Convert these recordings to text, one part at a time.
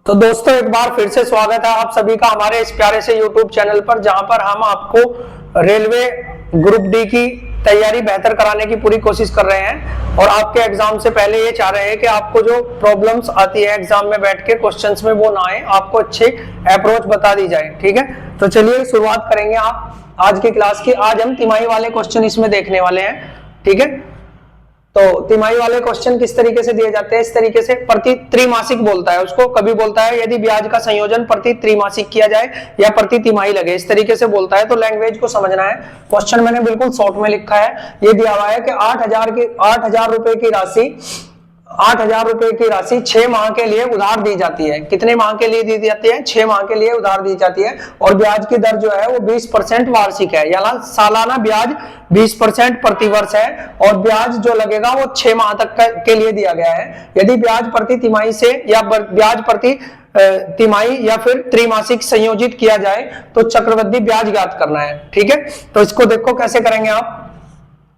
तो दोस्तों एक बार फिर से स्वागत है आप सभी का हमारे इस प्यारे से YouTube चैनल पर, जहां पर हम आपको रेलवे ग्रुप डी की तैयारी बेहतर कराने की पूरी कोशिश कर रहे हैं। और आपके एग्जाम से पहले ये चाह रहे हैं कि आपको जो प्रॉब्लम्स आती है एग्जाम में बैठ के क्वेश्चंस में वो ना आए, आपको अच्छे अप्रोच बता दी जाए। ठीक है, तो चलिए शुरुआत करेंगे आप आज की क्लास की। आज हम तिमाही वाले क्वेश्चन इसमें देखने वाले हैं। ठीक है, तो तिमाही वाले क्वेश्चन किस तरीके से दिए जाते हैं, इस तरीके से प्रति त्रैमासिक बोलता है उसको, कभी बोलता है यदि ब्याज का संयोजन प्रति त्रैमासिक किया जाए या प्रति तिमाही लगे, इस तरीके से बोलता है। तो लैंग्वेज को समझना है। क्वेश्चन मैंने बिल्कुल शॉर्ट में लिखा है। ये दिया हुआ है कि 8,000 रुपए की राशि 8,000 रुपए की राशि 6 माह के लिए उधार दी जाती है। कितने माह के लिए दी जाती है? 6 माह के लिए उधार दी जाती है। और ब्याज की दर जो है वो 20% वार्षिक है, यानी सालाना ब्याज 20% प्रतिवर्ष है। और ब्याज जो लगेगा वो 6 माह तक के लिए दिया गया है। यदि ब्याज प्रति तिमाही से या ब्याज प्रति तिमाही या फिर त्रैमासिक संयोजित किया जाए तो चक्रवृद्धि ब्याज ज्ञात करना है। ठीक है, तो इसको देखो कैसे करेंगे आप।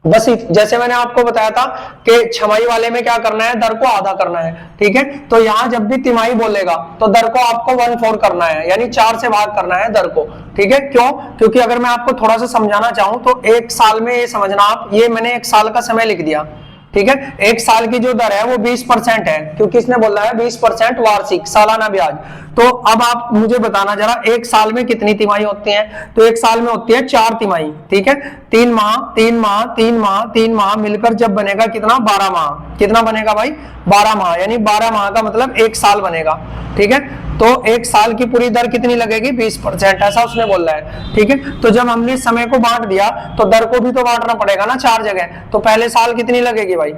बस जैसे मैंने आपको बताया था कि छमाही वाले में क्या करना है, दर को आधा करना है। ठीक है, तो यहां जब भी तिमाही बोलेगा तो दर को आपको 1/4 करना है, यानी 4 से भाग करना है दर को। ठीक है, क्यों? क्योंकि अगर मैं आपको थोड़ा सा समझाना चाहूं तो एक साल में ये समझना आप, ये मैंने एक साल का समय लिख दिया। ठीक है, एक साल की जो दर है वो 20% है, क्योंकि इसने बोला है 20% वार्षिक सालाना ब्याज। तो अब आप मुझे बताना जरा, एक साल में कितनी तिमाही होती हैं? तो एक साल में होती है 4 तिमाही। ठीक है, 3 माह 3 माह 3 माह 3 माह मिलकर जब बनेगा कितना? 12 माह। कितना बनेगा भाई? 12 माह, यानी 12 माह का मतलब एक साल बनेगा। ठीक है, तो एक साल की पूरी दर कितनी लगेगी? 20%, ऐसा उसने बोला है। ठीक है, तो जब हमने समय को बांट दिया तो दर को भी तो बांटना पड़ेगा ना 4 जगह। तो पहले साल कितनी लगेगी भाई?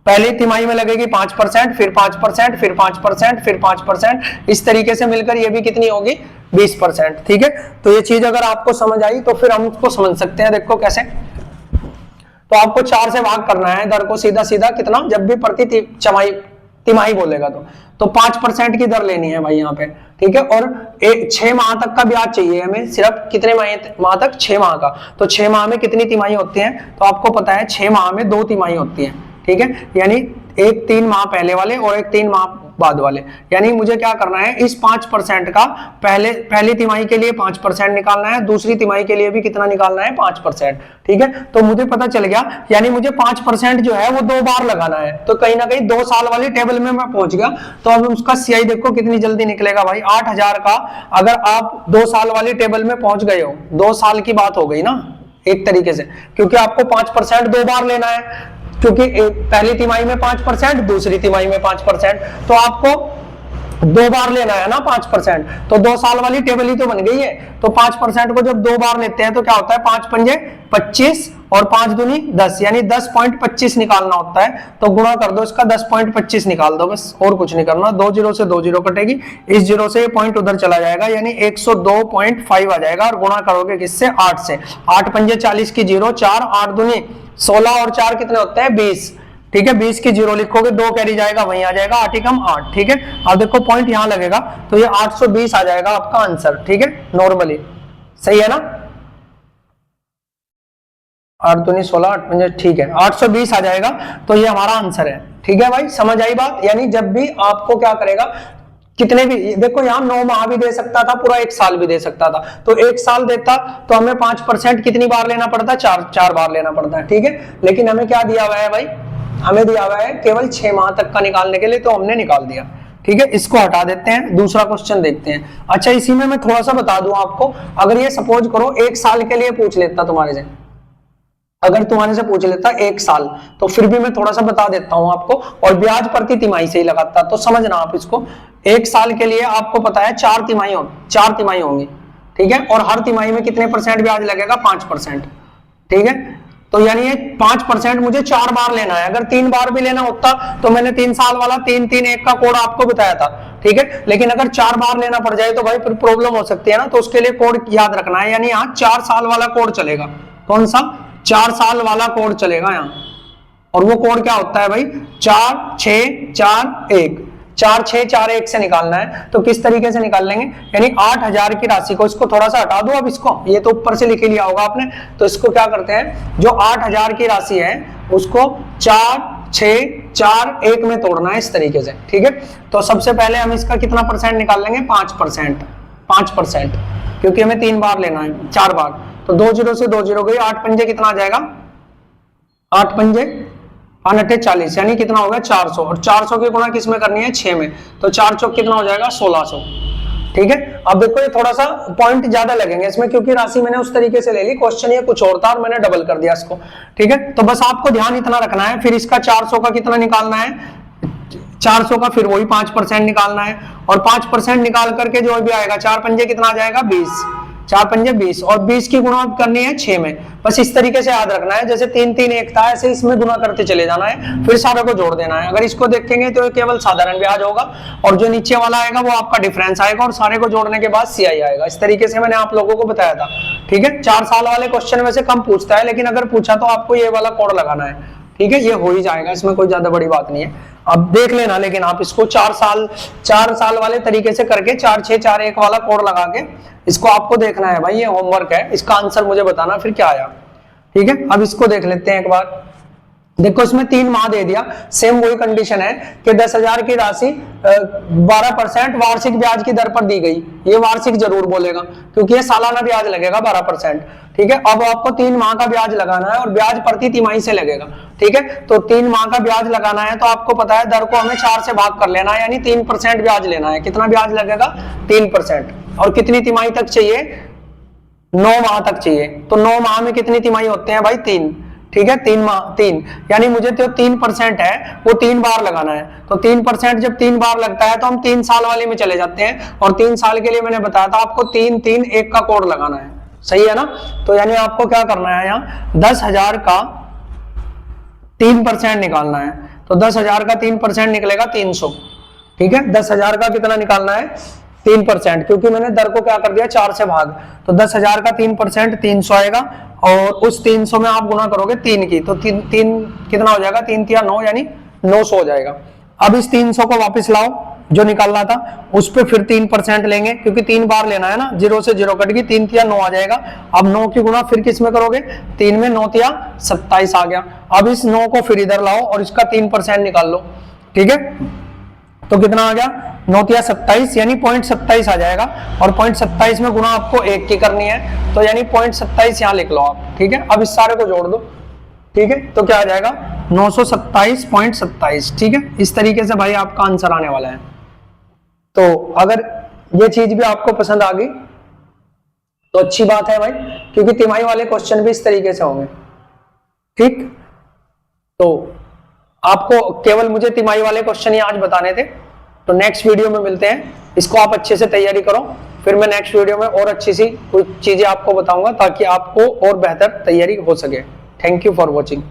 पहली तिमाही में लगेगी 5%, फिर 5%, फिर 5%, फिर 5%, इस तरीके से मिलकर ये भी कितनी होगी? 20%। ठीक है, तो ये चीज अगर आपको समझ आई तो फिर हम उसको समझ सकते हैं। देखो कैसे, तो आपको 4 से भाग करना है दर को, सीधा सीधा कितना, जब भी प्रति तिमाही बोलेगा तो 5% की दर लेनी है भाई यहाँ पे। ठीक है, और 6 माह तक का ब्याज चाहिए हमें, सिर्फ कितने माह तक? 6 माह का। तो 6 माह में कितनी तिमाही होती है? तो आपको पता है 6 माह में 2 तिमाही होती है। ठीक है, यानी एक 3 माह पहले वाले और एक 3 माह बाद वाले। यानी मुझे क्या करना है, इस 5% का पहली तिमाही के लिए 5% निकालना है, दूसरी तिमाही के लिए भी कितना निकालना है? 5%। ठीक है, तो मुझे पता चल गया, यानी मुझे 5% जो है वो 2 बार लगाना है। तो कहीं ना कहीं 2 साल वाली टेबल में मैं पहुंच गया। तो अब उसका सीआई देखो कितनी जल्दी निकलेगा भाई। 8,000 का अगर आप 2 साल वाली टेबल में पहुंच गए हो, 2 साल की बात हो गई ना एक तरीके से, क्योंकि आपको 5% 2 बार लेना है, क्योंकि पहली तिमाही में 5%, दूसरी तिमाही में 5%, तो आपको 2 बार लेना है ना 5%। तो 2 साल वाली टेबल ही तो बन गई है। तो 5% को जब 2 बार लेते हैं तो क्या होता है? 5 पंजे 25 और 5 दूनी 10, यानी 10.25 निकालना होता है। तो गुणा कर दो इसका, 10.25 निकाल दो, बस और कुछ नहीं करना। 2 जीरो से 2 जीरो कटेगी, इस जीरो से ये पॉइंट उधर चला जाएगा, यानी 102.5 आ जाएगा। और गुणा करोगे किससे? 8 से। 8 पंजे 40 की जीरो, 4 8 दूनी 16 और 4 कितने होते हैं? 20। ठीक है, 20 की जीरो लिखोगे, 2 कैरी जाएगा, वहीं आ जाएगा, 8 एकम 8। ठीक है, अब देखो पॉइंट यहां लगेगा तो ये 820 आ जाएगा आपका आंसर। ठीक है, नॉर्मली सही है ना? 8 दूनी 16, 8 पंजे, ठीक है, 820 आ जाएगा। तो ये हमारा आंसर है। ठीक है भाई, समझ आई बात? यानी जब भी आपको क्या करेगा, कितने भी, देखो यहाँ 9 माह भी दे सकता था, पूरा 1 साल भी दे सकता था। तो 1 साल देता तो हमें 5% कितनी बार लेना पड़ता? 4 बार लेना पड़ता है। ठीक है, लेकिन हमें क्या दिया हुआ है भाई? हमें दिया हुआ है केवल 6 माह तक का निकालने के लिए, तो हमने निकाल दिया। ठीक है, इसको हटा देते हैं, दूसरा क्वेश्चन देखते हैं। अच्छा, इसी में मैं थोड़ा सा बता दूं आपको, अगर ये सपोज करो 1 साल के लिए पूछ लेता तुम्हारे से, अगर तुम्हारे से पूछ लेता 1 साल, तो फिर भी मैं थोड़ा सा बता देता हूं आपको, और ब्याज प्रति तिमाही से ही लगाता, तो समझना आप इसको। 1 साल के लिए आपको पता है 4 तिमाही होंगी। ठीक है, और हर तिमाही में कितने % ब्याज लगेगा? 5%। ठीक है, तो यानी ये 5% मुझे 4 बार लेना है। अगर 3 बार भी लेना होता तो मैंने 3 साल वाला 3-3-1 का कोड आपको बताया था। ठीक है, लेकिन अगर 4 बार लेना पड़ जाए तो भाई फिर प्रॉब्लम हो सकती है ना, तो उसके लिए कोड याद रखना है। यानी यहाँ 4 साल वाला कोड चलेगा। कौन सा? 4 साल वाला कोड चलेगा यहाँ। और वो कोड क्या होता है भाई? 4 6 4 1। 4 6 4 1 से निकालना है। तो किस तरीके से निकाल लेंगे? यानी 8,000 की राशि को, इसको थोड़ा सा हटा दो अब इसको, ये तो ऊपर से लिख लिया होगा आपने। तो इसको क्या करते हैं, जो 8,000 की राशि है उसको 4 6 4 1 में तोड़ना है इस तरीके से, ठीक है। तो सबसे पहले हम इसका कितना परसेंट निकाल लेंगे, 5%, क्योंकि हमें 3 बार लेना है, 4 बार। तो 2 0 से 2 0 गई, 8 पंजे कितना आ जाएगा, 8 पंजे 8 40, यानी कितना होगा 400, और 400 की गुणा किस में करनी है, 6 में। तो 4 चौक कितना हो जाएगा, 1600, ठीक है। अब देखो ये थोड़ा सा पॉइंट ज्यादा लगेंगे इसमें, क्योंकि राशि मैंने उस तरीके से ले ली, क्वेश्चन ये कुछ और था और मैंने डबल कर दिया इसको, ठीक है। तो बस आपको ध्यान इतना रखना है। फिर इसका 400 का कितना निकालना है, 400 का फिर वही 5% निकालना है, और 5% निकाल करके जो भी आएगा, 4 पंजे कितना आ जाएगा, 20, 4 पंजे 20, और 20 की गुणा करनी है 6 में। बस इस तरीके से याद रखना है, जैसे 3 3 1 था, ऐसे इसमें गुणा करते चले जाना है, फिर सारे को जोड़ देना है। अगर इसको देखेंगे तो केवल साधारण ब्याज होगा, और जो नीचे वाला आएगा वो आपका डिफरेंस आएगा, और सारे को जोड़ने के बाद CI आएगा। इस तरीके से मैंने आप लोगों को बताया था, ठीक है। 4 साल वाले क्वेश्चन में से कम पूछता है, लेकिन अगर पूछा तो आपको ये वाला कोड लगाना है, ठीक है। ये हो ही जाएगा, इसमें कोई ज्यादा बड़ी बात नहीं है। अब देख लेना, लेकिन आप इसको 4 साल वाले तरीके से करके 4 6 4 1 वाला कोड लगा के इसको आपको देखना है भाई, ये होमवर्क है, इसका आंसर मुझे बताना फिर क्या आया, ठीक है। अब इसको देख लेते हैं एक बार। देखो इसमें 3 माह दे दिया, सेम वही कंडीशन है कि 10,000 की राशि 12% वार्षिक ब्याज की दर पर दी गई। ये वार्षिक जरूर बोलेगा, क्योंकि ये सालाना ब्याज लगेगा 12%, ठीक है। अब आपको 3 माह का ब्याज लगाना है, और ब्याज प्रति तिमाही से लगेगा, ठीक है। तो 3 माह का ब्याज लगाना है, तो आपको पता है दर को हमें 4 से भाग कर लेना है, यानी 3% ब्याज लेना है। कितना ब्याज लगेगा, 3%, और कितनी तिमाही तक चाहिए, 9 माह तक चाहिए। तो 9 माह में कितनी तिमाही होते हैं भाई, 3, ठीक है। 3 यानी मुझे तो 3% है, वो 3 बार लगाना है। तो 3% जब 3 बार लगता है तो हम 3 साल वाले में चले जाते हैं, और 3 साल के लिए मैंने बताया था आपको 3 3 1 का कोड लगाना है, सही है ना। तो यानी आपको क्या करना है, यहाँ 10,000 का 3% निकालना है। तो 10,000 का 3% निकलेगा 300, ठीक है। 10,000 का कितना निकालना है, 3%, क्योंकि मैंने दर को क्या कर दिया, 4 से भाग। तो 10,000 का 3% 300 आएगा, और उस 300 में आप गुना करोगे 3 की, तो 3 कितना हो जाएगा, 3 3 9, यानी 900 हो जाएगा। अब इस 300 को वापस लाओ, जो निकालना था उस पे फिर 3% लेंगे, क्योंकि 3 बार लेना है ना, 0 से 0 कट गई, 3 3 9 आ जाएगा। अब 9 की गुणा फिर किस में करोगे, 3 में, 9 3 27 आ गया। अब इस 9 को फिर इधर लाओ और इसका 3% निकाल लो, ठीक है। तो कितना आ गया, 9 3 27, यानी 0.27 आ जाएगा, और 0.27 में गुणा आपको 1 की करनी है, तो यानी 0.27 यहाँ लिख लो आप, ठीक है। अब इस सारे को जोड़ दो, ठीक है। तो क्या आ जाएगा, 927.27, ठीक है। इस तरीके से भाई आपका आंसर आने वाला है। तो अगर ये चीज भी आपको पसंद आ गई तो अच्छी बात है भाई, क्योंकि तिमाही वाले क्वेश्चन भी इस तरीके से होंगे, ठीक। तो आपको केवल मुझे तिमाही वाले क्वेश्चन ही आज बताने थे, तो नेक्स्ट वीडियो में मिलते हैं। इसको आप अच्छे से तैयारी करो, फिर मैं नेक्स्ट वीडियो में और अच्छी सी कुछ चीजें आपको बताऊंगा, ताकि आपको और बेहतर तैयारी हो सके। Thank you for watching.